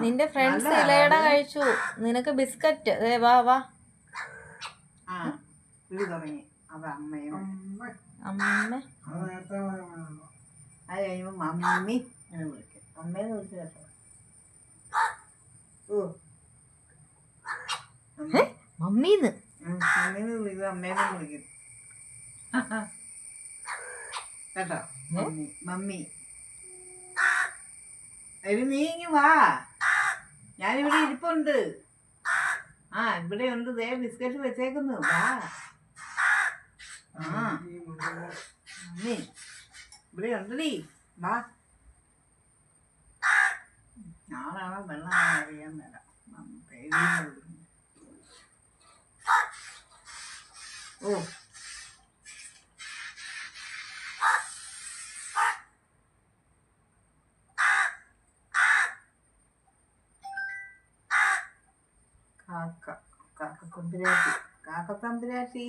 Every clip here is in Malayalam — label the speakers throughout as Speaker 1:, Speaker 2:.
Speaker 1: നിന്റെ ഫ്രണ്ട്സ് ഇലയട കഴിച്ചു. നിനക്ക് ബിസ്ക്കറ്റ്. വാ വാ. അമ്മ
Speaker 2: അത് കഴിയുമ്പോ മമ്മി എന്ന് വിളിക്കും. അമ്മേന്ന് വിളിച്ചു കേട്ടോ.
Speaker 1: മമ്മീന്ന്
Speaker 2: മമ്മീന്ന് വിളിക്കും, അമ്മേന്ന് വിളിക്കും കേട്ടോ. Mummy mummy. നീ ഇങ്ങ് വാ, ഞാനിവിടെ ഇരിപ്പുണ്ട്. ഇവിടെ ഉണ്ട്, ദേ ബിസ്ക്കറ്റ് വെച്ചേക്കുന്നു. വാ. മമ്മി ഇവിടെ ഉണ്ടടി, വാ. ഞാനാണോ വെള്ളം അറിയാൻ മേല. ഓ കാക്കത്തമ്പുരാട്ടി. കാക്കത്തമ്പുരാട്ടി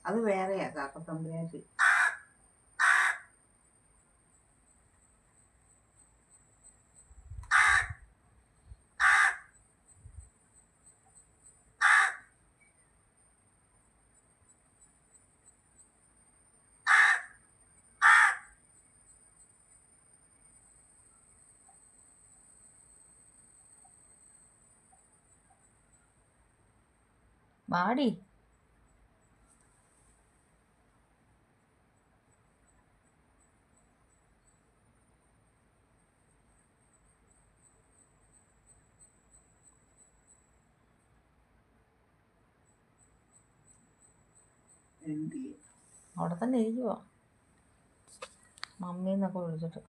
Speaker 2: അത് വേറെയാ. കാക്കത്തമ്പുരാട്ടി
Speaker 1: വാടി. അവിടെ തന്നെ ഇരിക്കുവോ മമ്മീന്നൊക്കെ വിളിച്ചിട്ട്.